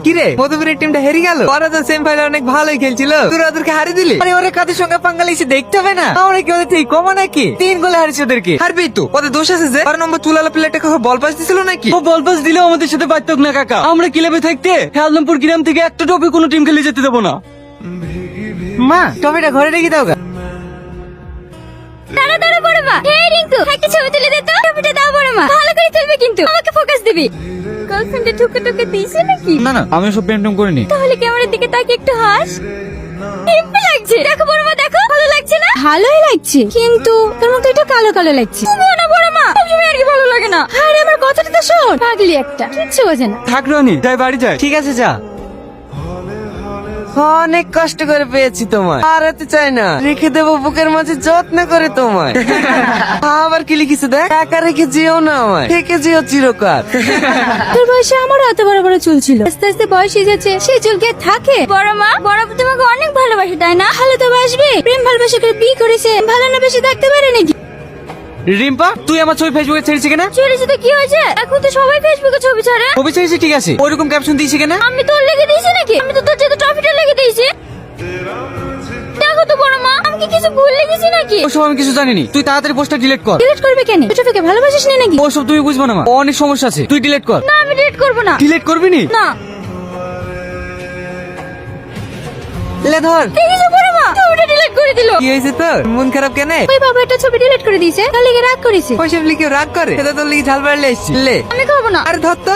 কিরে মধুপুরের টিমটা হেরে গেল। ওরা তো সেম ফাইনালে অনেক ভালোই খেলছিল, তোরা ওদেরকে হারিয়ে দিলি। আরে ওরা কাদের সঙ্গে পাঙ্গা লেগেছে দেখতে হবে না? আমরা কি ওদের থেকে কমা নাকি? 3 গোলে হারিয়েছে ওদেরকে। হারবি তো, ওদের দোষ আছে যে 12 নম্বর চুলালা প্লেয়ারটা কখন বল পাস দিছিল নাকি? ও বল পাস দিলেও আমাদের সাথে পারতক না কাকা। আমরা ক্লাবে থাকতে হেলদমপুর গ্রাম থেকে একটা টপি কোনো টিম খেলে যেতে দেবো না। মা টপিটা ঘরে রেখে দাও গা। দাঁড়া দাঁড়া বড় মা, এই রিঙ্কু একটা ছবি তুলে দে তো। ছবিটা দাও বড় মা, ভালো করে তুলবে কিন্তু, আমাকে ফোকাস দিবি। গার্লফ্রেন্ডে ঠুকে ঠুকে দিয়েছে নাকি? না না, আমি সব পেন্টুম করিনি। তাহলে ক্যামেরার দিকে তাকিয়ে একটু হাস। হেব্বি লাগছে, দেখো বড় মা দেখো, ভালো লাগছে না? ভালোই লাগছে, কিন্তু তোর মুখটা একটু কালো কালো লাগছে। তুমিও না বড় মা, সবসময় আর কি ভালো লাগে না। আরে আমার কথাটা তো শোন, পাগলি একটা, কিচ্ছু বোঝে না। থাক রনি, যাই বাড়ি যাই। ঠিক আছে যা। অনেক কষ্ট করে পেয়েছি তোমায়, আর হতে চাই না। রেখে দেবো বুকের মাঝে যত্ন করে তোমায়। আবার কি লিখিছে দেখ, একা রেখে যেও না আমায়, থেকে যেও চিরকাল। তোর বয়সে আমারও এত বড় বড় চুল ছিল, আস্তে আস্তে বয়স এসেছে, সেই চুল কে থাকে? বড় মা, বড় আপু তোমাকে অনেক ভালোবাসে তাই না? ভালো তো বাসবে, প্রেম ভালোবাসা করে বিয়ে করেছে, ভালো না বেশি থাকতে পারে নাকি? রিম্পা তুই আমার ছবি ফেসবুকে ছেড়েছি কেনা? ছেড়েছে তো কি হয়েছে, এখন তো সবাই ফেসবুকে ছবি ছাড়ে। ছবি ছেড়েছি ঠিক আছে, ওইরকম ক্যাপশন দিয়েছি কেনা? আমি তোর লেগে দিয়েছি নাকি? আমি তো তোর যেতে ট্রফিটা লেগে দিয়েছি। দেখো তো বড় মা, আমি কি কিছু ভুল লেগেছি নাকি? ওসব আমি কিছু জানিনি, তুই তাড়াতাড়ি পোস্টটা ডিলিট কর। ডিলিট করবে কেন? ট্রফিকে ভালোবাসিস না নাকি? ওসব তুমি বুঝবো না মা, অনেক সমস্যা আছে, তুই ডিলিট কর। না আমি ডিলিট করবো না। ডিলিট করবি নি? না লে ধর। দেখিস বড় মা, ছবিটা ডিলিট করে দিল। কি হয়েছে তোর, মন খারাপ কেন? ওই বাবা একটা ছবি ডিলিট করে দিয়েছে, তার লেগে রাগ করেছে। ওইসব লিখে রাগ করে, সেটা তোর লিখে ঝাল বাড়লে এসছি। লে আমি খাবো না। আরে ধর তো।